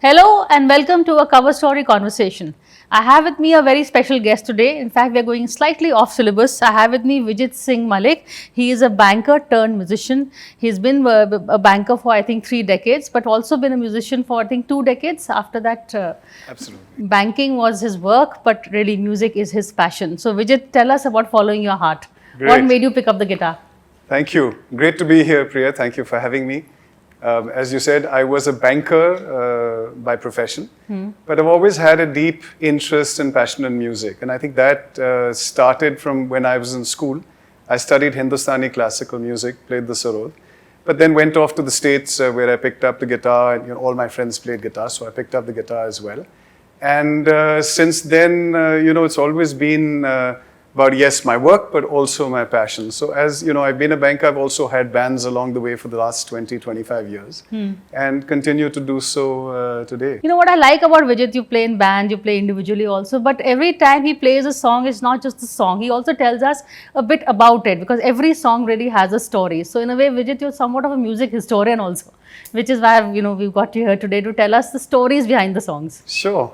Hello and welcome to a cover story conversation. I have with me a very special guest today. In fact, we are going slightly off syllabus. I have with me Vijit Singh Malik. He is a banker turned musician. He's been a banker for I think 3 decades, but also been a musician for I think 2 decades. After that, Absolutely. banking was his work, but really music is his passion. So Vijit, tell us about following your heart. Great. What made you pick up the guitar? Thank you. Great to be here, Priya. Thank you for having me. As you said, I was a banker by profession, but I've always had a deep interest and passion in music. And I think that started from when I was in school. I studied Hindustani classical music, played the sarod, but then went off to the States where I picked up the guitar, and all my friends played guitar, so I picked up the guitar as well. And since then, it's always been about, yes, my work, but also my passion. So as, I've been a banker, I've also had bands along the way for the last 20, 25 years and continue to do so today. You know what I like about Vijit, you play in band, you play individually also, but every time he plays a song, it's not just the song. He also tells us a bit about it because every song really has a story. So in a way, Vijit, you're somewhat of a music historian also, which is why, we've got you here today to tell us the stories behind the songs. Sure.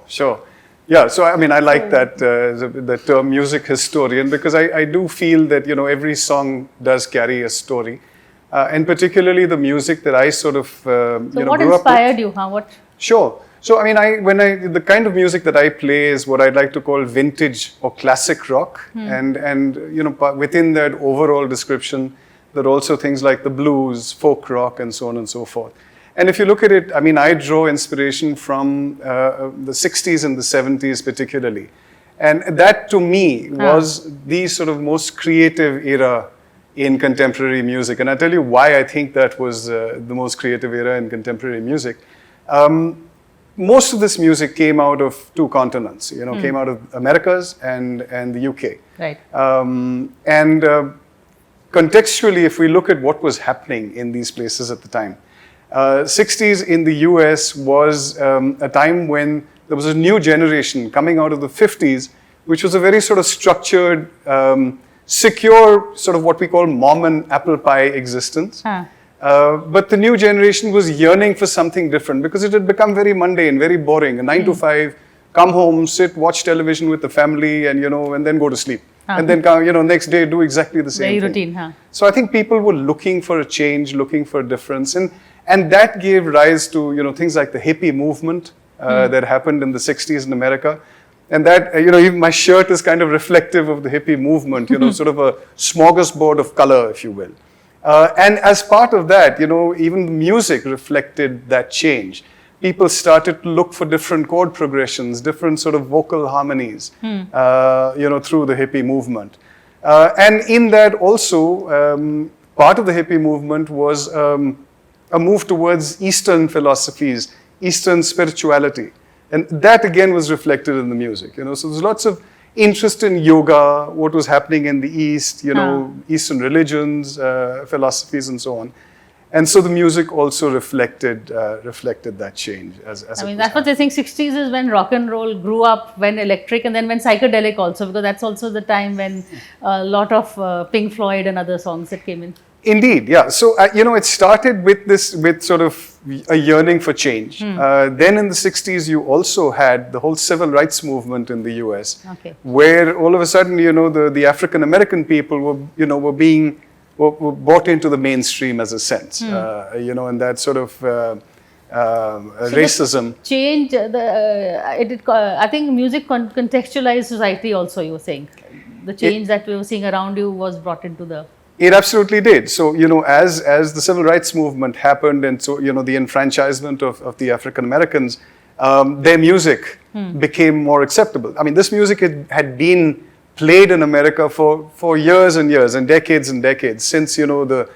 Yeah, so I like that the term music historian because I do feel that, every song does carry a story. And particularly the music that I sort of, So what grew up inspired with. you? What? Sure. So the kind of music that I play is what I'd like to call vintage or classic rock. And within that overall description, there are also things like the blues, folk rock, and so on and so forth. And if you look at it, I draw inspiration from the 60s and the 70s particularly. And that to me was the sort of most creative era in contemporary music. And I'll tell you why I think that was the most creative era in contemporary music. Most of this music came out of two continents, came out of Americas and the UK. Right. And contextually, if we look at what was happening in these places at the time, 60s in the US was a time when there was a new generation coming out of the 50s, which was a very sort of structured, secure, sort of what we call mom and apple pie existence. But the new generation was yearning for something different because it had become very mundane, very boring. A 9 to 5, come home, sit, watch television with the family, and and then go to sleep. And then next day do exactly the same Very thing. routine, So I think people were looking for a change, looking for a difference, and that gave rise to things like the hippie movement that happened in the 60s in America. And that even my shirt is kind of reflective of the hippie movement, sort of a smorgasbord of color, if you will. And as part of that, even the music reflected that change. People started to look for different chord progressions, different sort of vocal harmonies, through the hippie movement. And in that also, part of the hippie movement was a move towards Eastern philosophies, Eastern spirituality. And that again was reflected in the music, So there's lots of interest in yoga, what was happening in the East, Eastern religions, philosophies and so on. And so the music also reflected that change. As that's what I think 60s is when rock and roll grew up, when electric, and then when psychedelic also, because that's also the time when a lot of Pink Floyd and other songs that came in. Indeed, yeah. So, it started with sort of a yearning for change. Then in the 60s, you also had the whole civil rights movement in the US, where all of a sudden, the African American people were brought into the mainstream as a sense, and that sort of racism. Change, I think music contextualized society also, you were saying. The change that we were seeing around you was brought into the... It absolutely did. So, as the civil rights movement happened and so, the enfranchisement of the African Americans, their music became more acceptable. This music had been played in America for years and years and decades since, the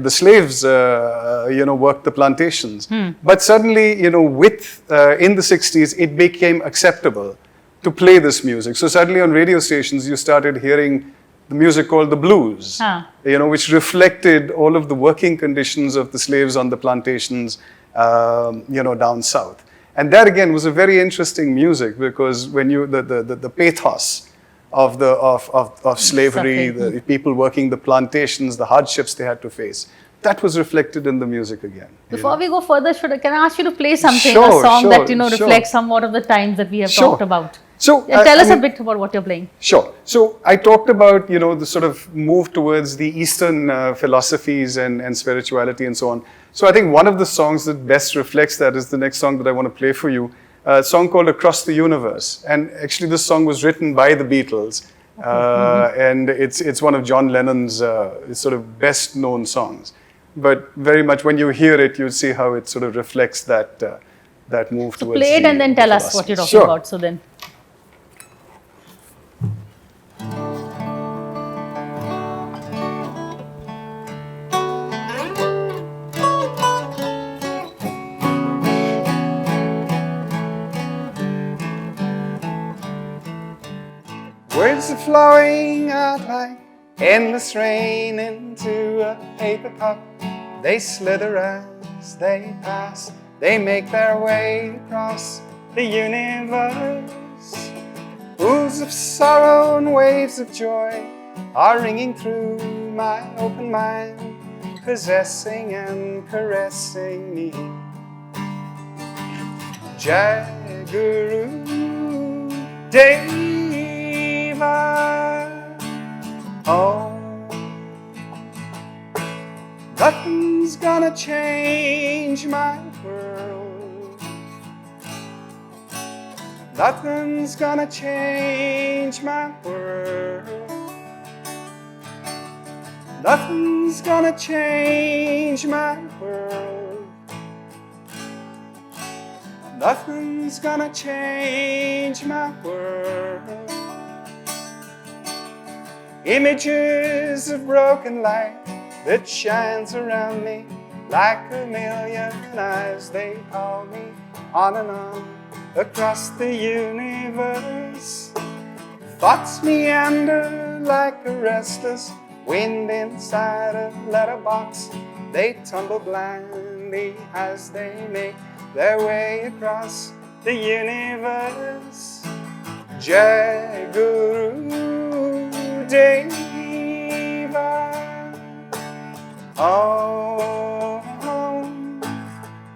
slaves, worked the plantations. But suddenly, in the 60s, it became acceptable to play this music. So suddenly on radio stations, you started hearing the music called the blues, which reflected all of the working conditions of the slaves on the plantations, down south. And that again was a very interesting music because when the pathos of slavery, the people working the plantations, the hardships they had to face, that was reflected in the music again. Before we go further, can I ask you to play something, Sure, a song sure, that sure. reflects somewhat of the times that we have Sure. talked about? So Tell us a bit about what you're playing. Sure. So I talked about, the sort of move towards the Eastern philosophies and spirituality and so on. So I think one of the songs that best reflects that is the next song that I want to play for you, a song called Across the Universe. And actually this song was written by the Beatles. And it's one of John Lennon's sort of best known songs. But very much when you hear it, you see how it sort of reflects that move So towards play it and then tell us what you're talking about. So then. Words are flowing out like endless rain into a paper cup. They slither as they pass. They make their way across the universe. Pools of sorrow and waves of joy are ringing through my open mind, possessing and caressing me. Jai Guru Deva. Oh, nothing's gonna change my world. Nothing's gonna change my world. Nothing's gonna change my world. Nothing's gonna change my world. Images of broken light that shines around me like a million eyes. They call me on and on across the universe. Thoughts meander like a restless wind inside a letterbox. They tumble blindly as they make their way across the universe. Jai Guru Deva. Oh,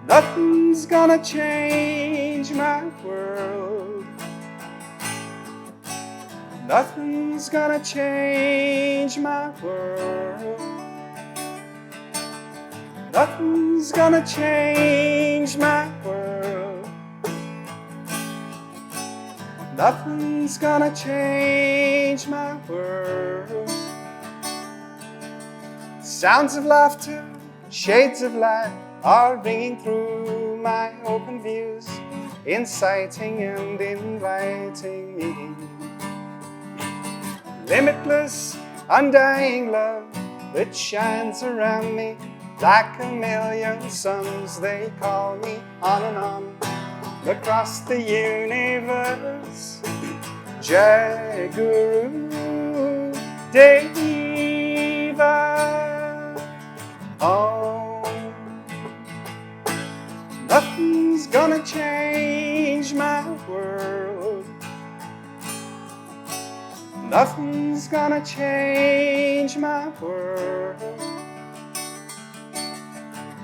nothing's gonna change my world. Nothing's gonna change my world. Nothing's gonna change my world. Nothing's gonna change my world. Sounds of laughter, shades of light are ringing through my open views, inciting and inviting me. Limitless, undying love that shines around me like a million suns. They call me on and on across the universe. Jai Guru Deva. Oh, nothing's gonna change my world. Nothing's gonna change my world.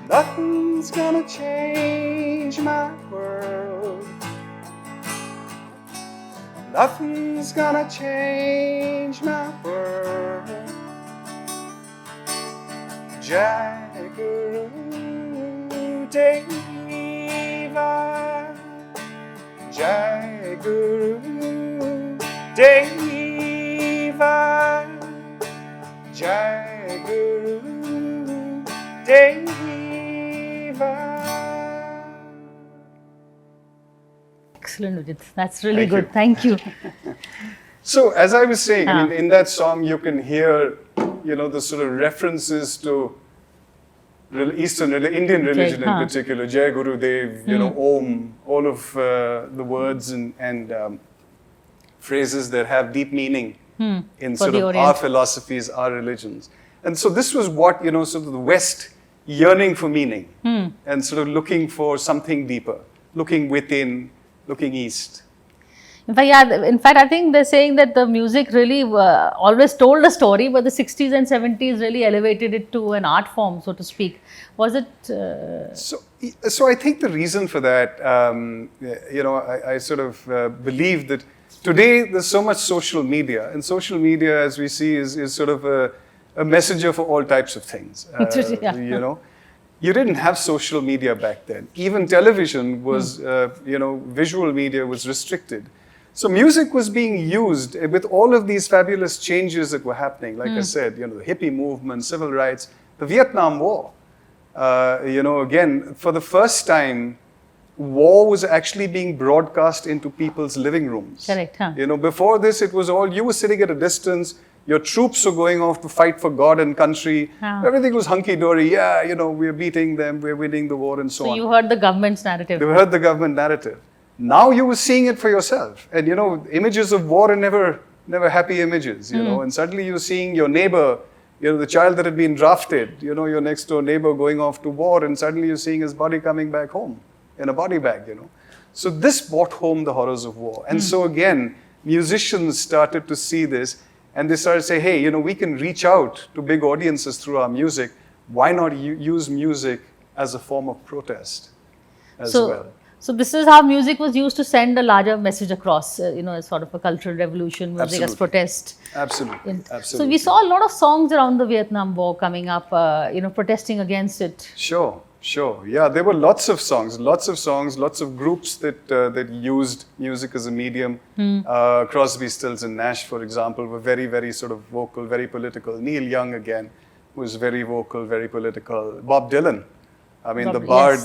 Nothing's gonna change my world. Nothing's gonna change my world. Jai Guru Deva. Jai Guru Deva. Jai Guru Deva. Excellent, Vijit. That's really good. Thank you. So, as I was saying, I mean, in that song you can hear, the sort of references to Indian religion in particular, Jai Guru Dev, Om, all of the words and phrases that have deep meaning in sort of our philosophies, our religions. And so this was what, sort of the West yearning for meaning and sort of looking for something deeper, looking within, looking east. In fact, I think they're saying that the music really always told a story, but the 60s and 70s really elevated it to an art form, so to speak. Was it? So I think the reason for that, I sort of believe that today there's so much social media, and social media, as we see, is sort of a messenger for all types of things. Yeah. You didn't have social media back then. Even television was, visual media was restricted. So music was being used with all of these fabulous changes that were happening. Like I said, the hippie movement, civil rights, the Vietnam War. Again, for the first time, war was actually being broadcast into people's living rooms. Correct. Huh? Before this, it was all, you were sitting at a distance, your troops were going off to fight for God and country. Everything was hunky-dory. Yeah, we're beating them, we're winning the war and so on. So you heard the government's narrative. You heard the government narrative. Now you were seeing it for yourself. And, images of war are never happy images, and suddenly you're seeing your neighbor, the child that had been drafted, your next door neighbor going off to war, and suddenly you're seeing his body coming back home in a body bag, So this brought home the horrors of war. And so again, musicians started to see this, and they started to say, hey, we can reach out to big audiences through our music. Why not use music as a form of protest as well? So this is how music was used to send a larger message across, as sort of a cultural revolution, music as protest. Absolutely. So we saw a lot of songs around the Vietnam War coming up, protesting against it. Sure. Yeah, there were lots of songs, lots of groups that used music as a medium. Crosby, Stills and Nash, for example, were very, very sort of vocal, very political. Neil Young, again, was very vocal, very political. Bob Dylan, I mean, the bard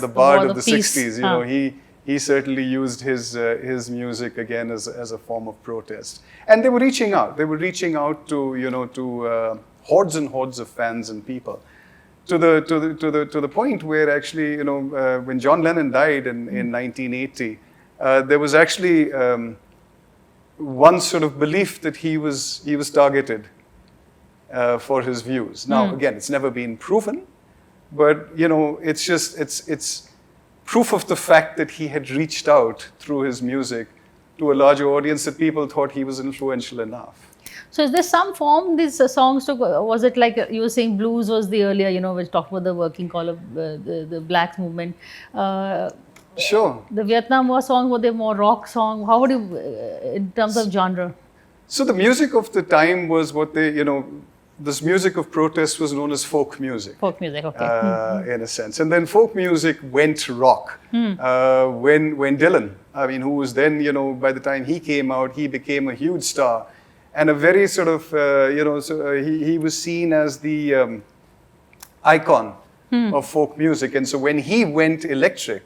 of the 60s, he certainly used his music again as a form of protest. And they were reaching out. They were reaching out to hordes and hordes of fans and people. To the point where actually, when John Lennon died in 1980, there was actually one sort of belief that he was targeted for his views. Now, again, it's never been proven, but it's proof of the fact that he had reached out through his music to a larger audience, that people thought he was influential enough. So is there some form these songs took? Was it like you were saying blues was the earlier, which talked about the working collar, the blacks movement? Sure. The Vietnam War songs, were they more rock song? How would you, in terms of genre? So the music of the time was what they, this music of protest was known as folk music. Folk music, okay. In a sense. And then folk music went rock. When Dylan, who was then, by the time he came out, he became a huge star. And a very sort of, he was seen as the icon of folk music. And so when he went electric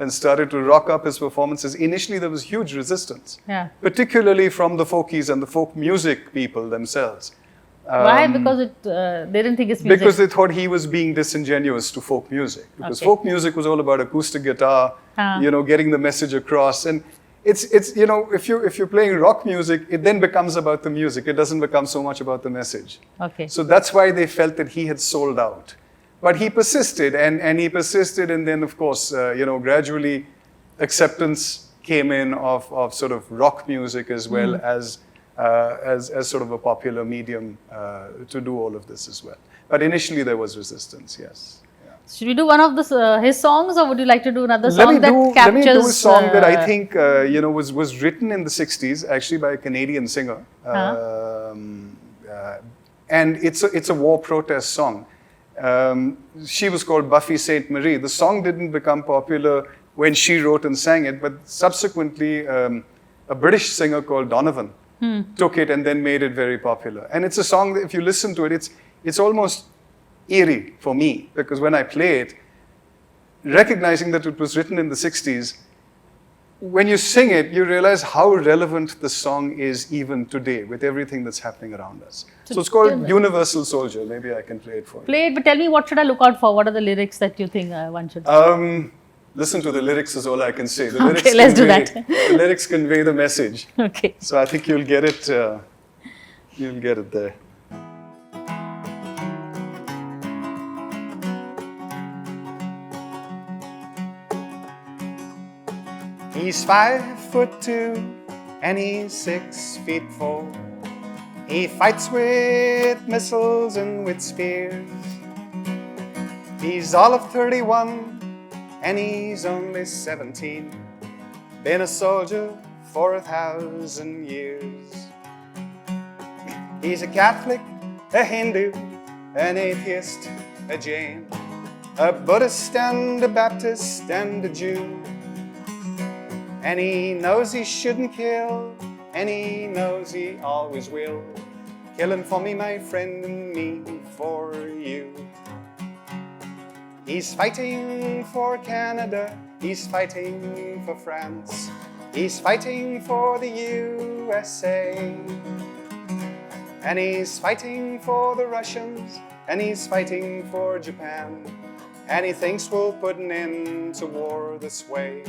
and started to rock up his performances, initially there was huge resistance, particularly from the folkies and the folk music people themselves. Why? Because they didn't think it's music. Because they thought he was being disingenuous to folk music. Because folk music was all about acoustic guitar, getting the message across. And it's if you're playing rock music, it then becomes about the music. It doesn't become so much about the message. Okay. So that's why they felt that he had sold out. But he persisted, and he persisted, and then of course, gradually acceptance came in of sort of rock music as well as sort of a popular medium to do all of this as well. But initially there was resistance, yes. Yeah. Should we do one of his songs, or would you like to do another song that captures? Let me do a song that I think was written in the 60s, actually by a Canadian singer, and it's a war protest song. She was called Buffy Sainte Marie. The song didn't become popular when she wrote and sang it, but subsequently a British singer called Donovan took it and then made it very popular. And it's a song that if you listen to it, it's almost eerie for me, because when I play it, recognizing that it was written in the 60s, when you sing it, you realize how relevant the song is even today with everything that's happening around us. So it's called Universal Soldier. Maybe I can play it for you. Play it, but tell me, what should I look out for? What are the lyrics that you think one should? Listen to the lyrics is all I can say. The okay, let's do that. The lyrics convey the message. Okay. So I think you'll get it. You'll get it there. He's 5'2", and he's 6'4". He fights with missiles and with spears. He's all of 31 and he's only 17. Been a soldier for 1,000 years. He's a Catholic, a Hindu, an atheist, a Jain, a Buddhist and a Baptist and a Jew. And he knows he shouldn't kill, and he knows he always will. Killing for me, my friend, and me for you. He's fighting for Canada, he's fighting for France, he's fighting for the USA. And he's fighting for the Russians, and he's fighting for Japan. And he thinks we'll put an end to war this way.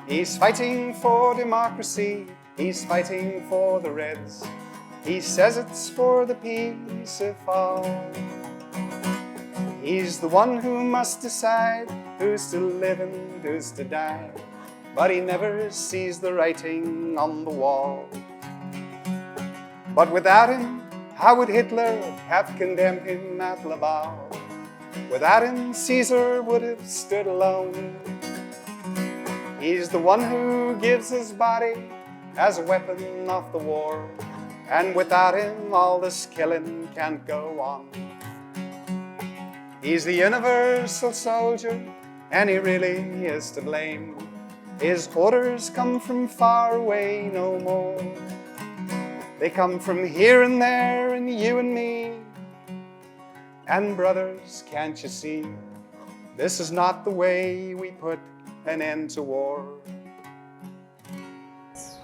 He's fighting for democracy, he's fighting for the Reds. He says it's for the peace of all. He's the one who must decide who's to live and who's to die. But he never sees the writing on the wall. But without him, how would Hitler have condemned him at Laval? Without him, Caesar would have stood alone. He's the one who gives his body as a weapon of the war. And without him, all this killing can't go on. He's the universal soldier, and he really is to blame. His orders come from far away no more. They come from here and there, and you and me. And brothers, can't you see, this is not the way we put an end to war.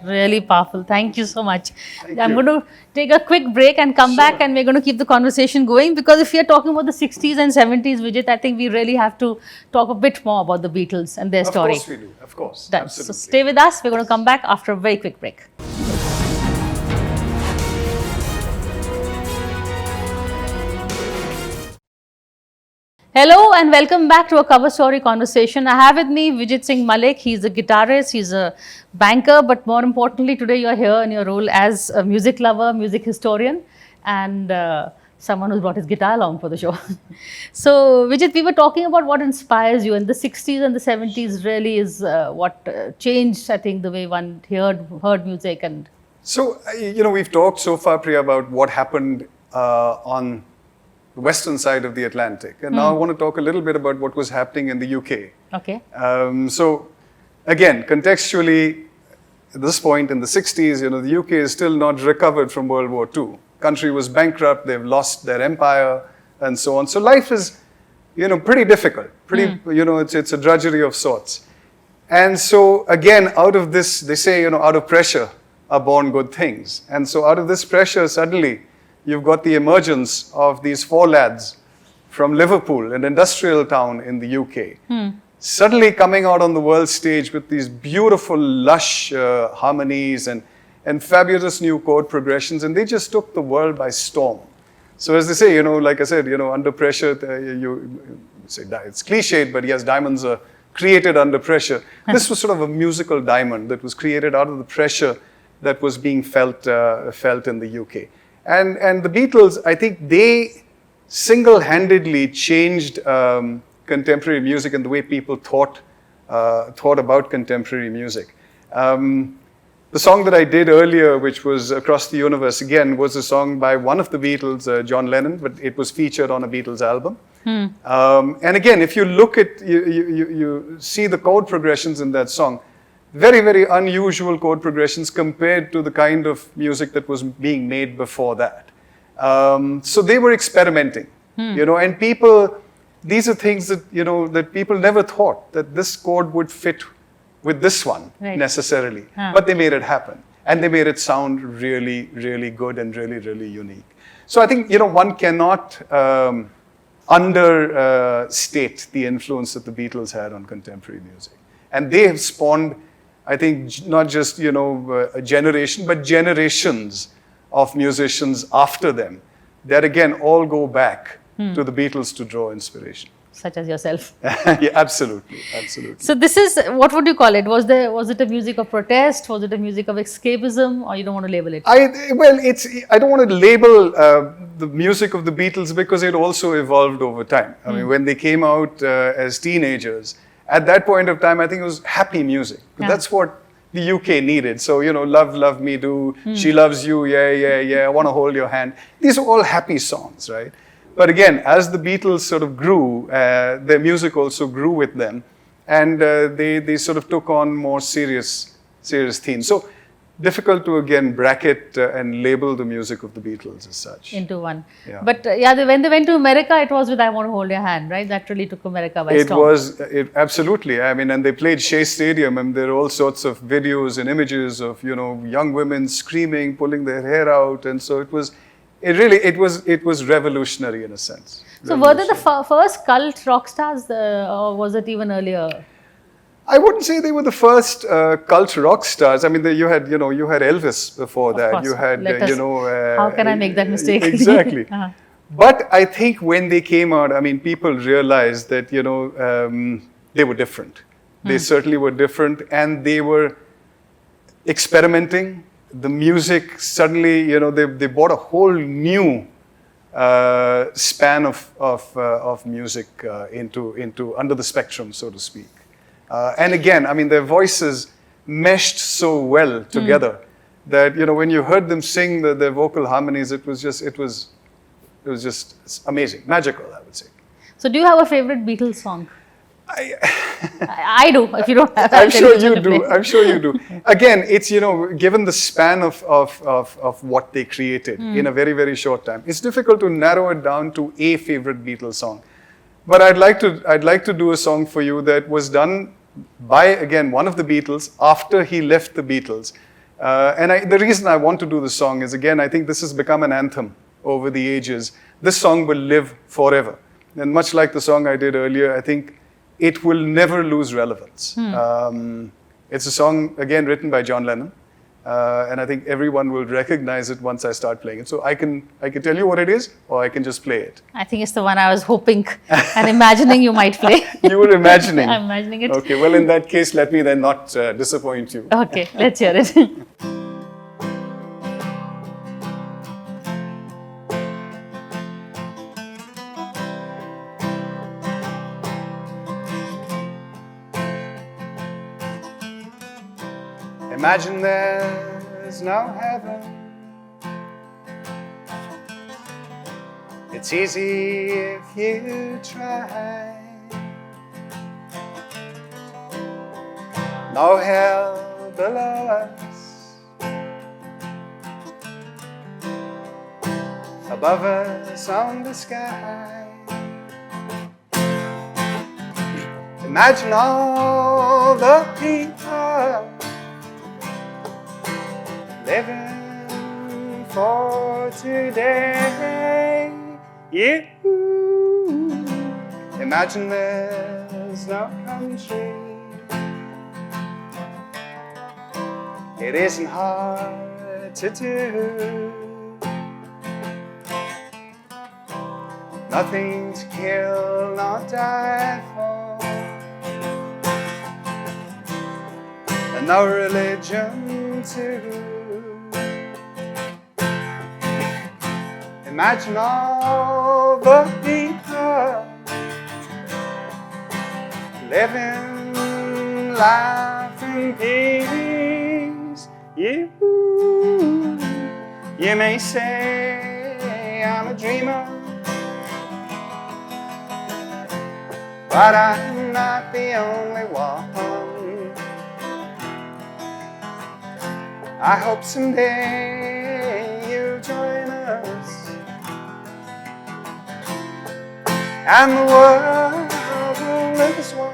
Really powerful. Thank you so much. Thank I'm you. going to take a quick break and come back, and we're going to keep the conversation going, because if we are talking about the 60s and 70s, Vijit, I think we really have to talk a bit more about the Beatles and their story. Of course we do. Of course. Done. Absolutely. So stay with us. We're going to come back after a very quick break. Hello and welcome back to a cover story conversation. I have with me Vijit Singh Malik. He's a guitarist, he's a banker, but more importantly today you're here in your role as a music lover, music historian, and someone who's brought his guitar along for the show. So Vijit, we were talking about what inspires you, and the 60s and the 70s really is what changed, I think, the way one heard music. And So, we've talked so far, Priya, about what happened on the western side of the Atlantic. And now I want to talk a little bit about what was happening in the UK. okay. So, again, contextually, at this point in the 60s, the UK is still not recovered from World War II. Country was bankrupt, they've lost their empire, and so on. So life is, pretty difficult. It's a drudgery of sorts. And so, again, out of this, they say, out of pressure are born good things. And so out of this pressure, suddenly, you've got the emergence of these four lads from Liverpool, an industrial town in the UK, suddenly coming out on the world stage with these beautiful, lush harmonies and fabulous new chord progressions, and they just took the world by storm. So as they say, like I said, under pressure, you say it's cliched, but yes, diamonds are created under pressure. This was sort of a musical diamond that was created out of the pressure that was being felt in the UK. And the Beatles, I think they single-handedly changed contemporary music and the way people thought about contemporary music. The song that I did earlier, which was Across the Universe, again, was a song by one of the Beatles, John Lennon, but it was featured on a Beatles album. And again, if you look at, you see the chord progressions in that song, very, very unusual chord progressions compared to the kind of music that was being made before that. So they were experimenting, and people, these are things that, that people never thought that this chord would fit with this one necessarily, but they made it happen. And they made it sound really, really good and really, really unique. So I think, one cannot understate the influence that the Beatles had on contemporary music. And they have spawned, I think, not just, a generation, but generations of musicians after them that, again, all go back to the Beatles to draw inspiration. such as yourself. Yeah, absolutely, absolutely. So this is, what would you call it? Was it a music of protest? Was it a music of escapism, or you don't want to label it? I don't want to label the music of the Beatles because it also evolved over time. I mean, when they came out as teenagers, at that point of time, I think it was happy music. Yeah. That's what the UK needed. So, Love, Love Me Do, She Loves You, Yeah, Yeah, Yeah, I Want to Hold Your Hand. These are all happy songs, right? But again, as the Beatles sort of grew, their music also grew with them. And they sort of took on more serious themes. So, difficult to again bracket and label the music of the Beatles as such. Into one. Yeah. But when they went to America, it was with I Want to Hold Your Hand, right? That really took America by storm. Absolutely. I mean, and they played Shea Stadium, and there are all sorts of videos and images of, young women screaming, pulling their hair out. And so it was revolutionary in a sense. So were they the first cult rock stars, or was it even earlier? I wouldn't say they were the first cult rock stars. I mean, you had Elvis before that. Course. You had, how can I make that mistake? Exactly. But I think when they came out, I mean, people realized that, they were different. They certainly were different, and they were experimenting. The music suddenly, they brought a whole new span of music into under the spectrum, so to speak. And again, I mean, their voices meshed so well together that, when you heard them sing their vocal harmonies, it was just amazing, magical, I would say. So do you have a favorite Beatles song? I do. If you don't have, I'm sure you do. I'm sure you do. Again, it's, given the span of what they created in a very, very short time, it's difficult to narrow it down to a favorite Beatles song. But I'd like to do a song for you that was done by, again, one of the Beatles after he left the Beatles. And the reason I want to do the song is, again, I think this has become an anthem over the ages. This song will live forever. And much like the song I did earlier, I think it will never lose relevance. It's a song, again, written by John Lennon. And I think everyone will recognize it once I start playing it. So I can tell you what it is, or I can just play it. I think it's the one I was hoping and imagining you might play. You were imagining? I'm imagining it. Okay, well, in that case, let me then not disappoint you. Okay, let's hear it. Imagine there's no heaven. It's easy if you try. No hell below us. Above us on the sky. Imagine all the people living for today. You imagine there's no country. It isn't hard to do. Nothing to kill, not die for, and no religion too. Imagine all the people living life in peace. You may say I'm a dreamer, but I'm not the only one. I hope someday you'll join us, and the world will live as one.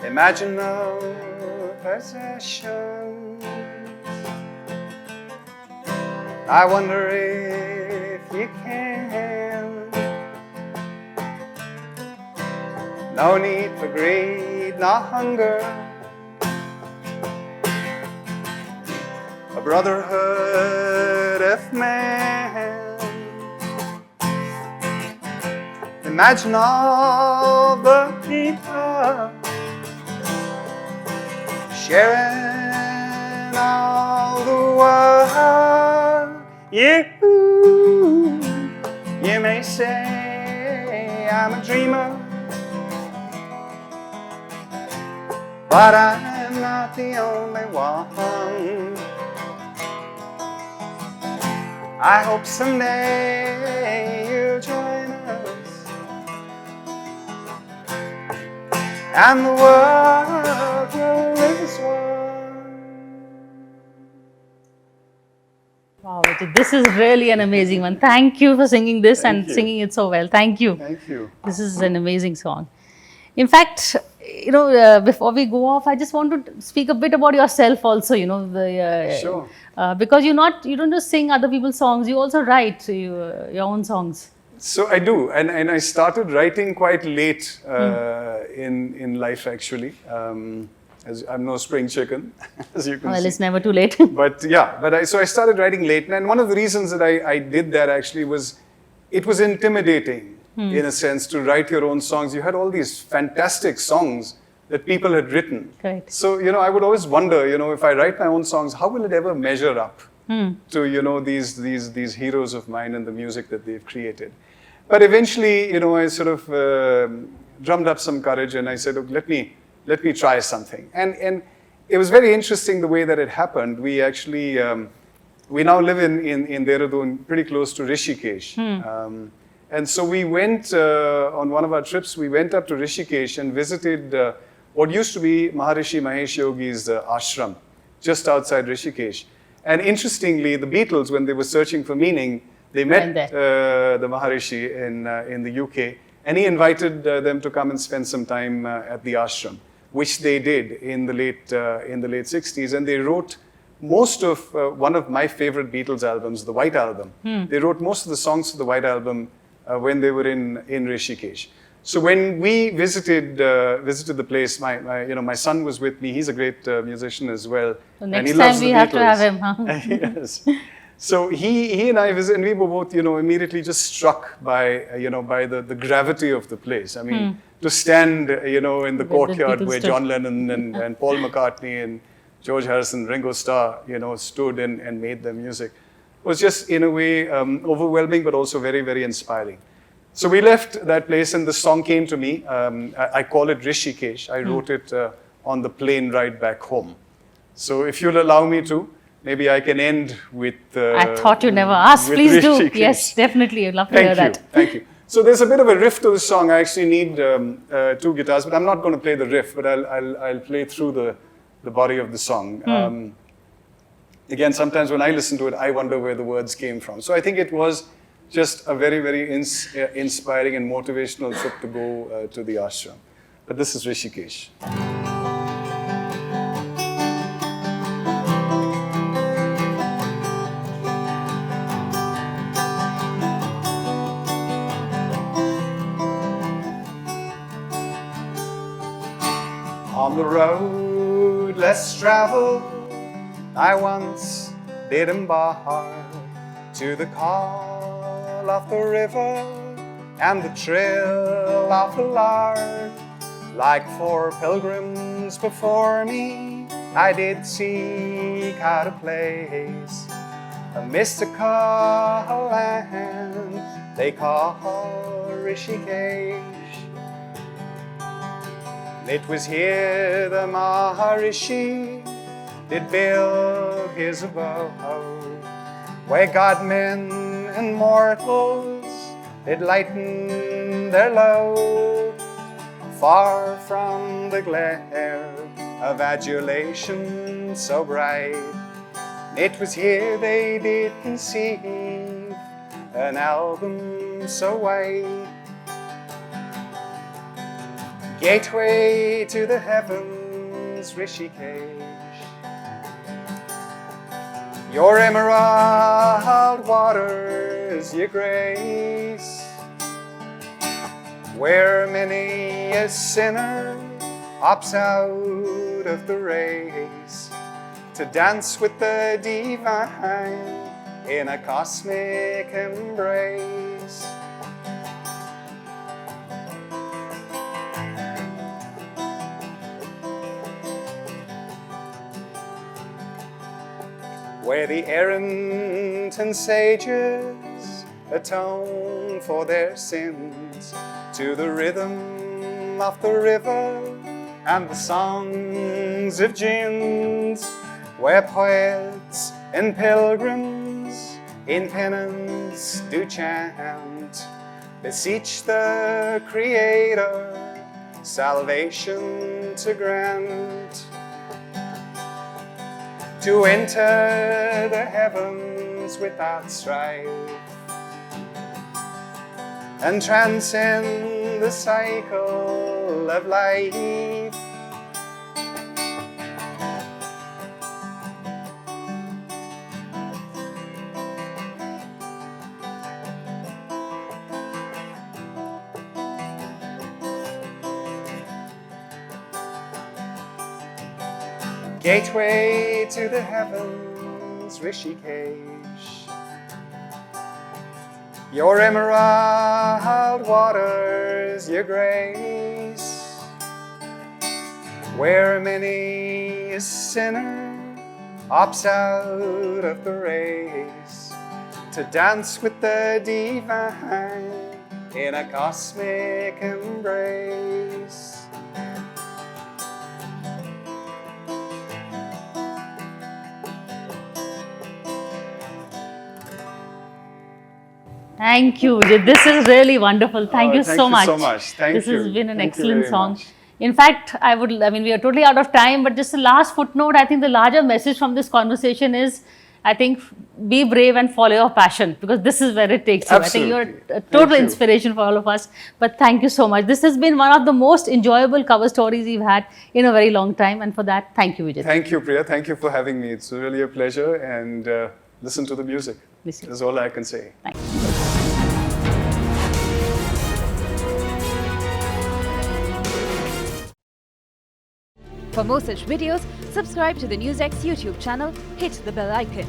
Imagine no possessions. I wonder if you can. No need for greed, no hunger. A brotherhood of man. Imagine all the people sharing all the world. You may say I'm a dreamer, but I'm not the only one. I hope someday you'll join us, and the world will live as one. Wow, this is really an amazing one. Thank you for singing this and singing it so well. Thank you. Thank you. This is an amazing song. In fact, before we go off, I just want to speak a bit about yourself also, Sure. Because you don't just sing other people's songs, you also write your own songs. So I do, and I started writing quite late in life actually. As I'm no spring chicken, as you can see. Well, it's never too late. But yeah, so I started writing late, and one of the reasons that I did that actually was, it was intimidating in a sense to write your own songs. You had all these fantastic songs that people had written. Correct. So, I would always wonder, if I write my own songs, how will it ever measure up to, these heroes of mine and the music that they've created. But eventually, I sort of drummed up some courage and I said, look, let me try something. And it was very interesting the way that it happened. We actually, we now live in Dehradun, pretty close to Rishikesh. And so we went on one of our trips, we went up to Rishikesh and visited what used to be Maharishi Mahesh Yogi's ashram, just outside Rishikesh. And interestingly, the Beatles, when they were searching for meaning, they met the Maharishi in the UK, and he invited them to come and spend some time at the ashram, which they did in the late 60s, and they wrote most of one of my favorite Beatles albums, the White Album. They wrote most of the songs for the White Album when they were in Rishikesh. So when we visited the place, my son was with me. He's a great musician as well. So next time we have to have him, huh? Yes. So he and I visited, and we were both, immediately just struck by, by the gravity of the place. I mean, to stand, in the courtyard where John Lennon and Paul McCartney and George Harrison, Ringo Starr, stood and made their music, was just in a way overwhelming, but also very, very inspiring. So we left that place, and the song came to me. I call it Rishikesh. I wrote it on the plane ride back home. So if you'll allow me to, maybe I can end with. I thought you never asked. Please do. Rishikesh. Yes, definitely. I'd love to hear that. Thank you. So there's a bit of a riff to the song. I actually need 2 guitars, but I'm not going to play the riff, but I'll play through the body of the song. Again, sometimes when I listen to it, I wonder where the words came from. So I think it was just a very, very inspiring and motivational trip to go to the ashram. But this is Rishikesh. On the road less traveled, I once did embark to the call of the river and the trill of the lark. Like 4 pilgrims before me, I did seek out a place, a mystical land they call Rishikesh. It was here the Maharishi did build his abode, where God-men and mortals did lighten their load, far from the glare of adulation so bright. It was here they did conceive an album so white. Gateway to the heavens, Rishikesh. Your emerald waters, your grace, where many a sinner opts out of the race to dance with the divine in a cosmic embrace. where the errant and sages atone for their sins, to the rhythm of the river and the songs of jinns, where poets and pilgrims in penance do chant, beseech the Creator salvation to grant, to enter the heavens without strife and transcend the cycle of life. Gateway to the heavens, Rishikesh, your emerald waters, your grace, where many a sinner opts out of the race to dance with the divine in a cosmic embrace. Thank you, Vijit. This is really wonderful. Thank you so much. Thank you so much. Thank this you. Has been an Thank you excellent very song. much. In fact, we are totally out of time, but just the last footnote, I think the larger message from this conversation is, I think, be brave and follow your passion, because this is where it takes you. Absolutely. I think you're a total inspiration for all of us. But thank you so much. This has been one of the most enjoyable cover stories we've had in a very long time. And for that, thank you, Vijit. Thank you, Priya. Thank you for having me. It's really a pleasure. And listen to the music. Listen. That's all I can say. Thank you. For more such videos, subscribe to the NewsX YouTube channel, hit the bell icon.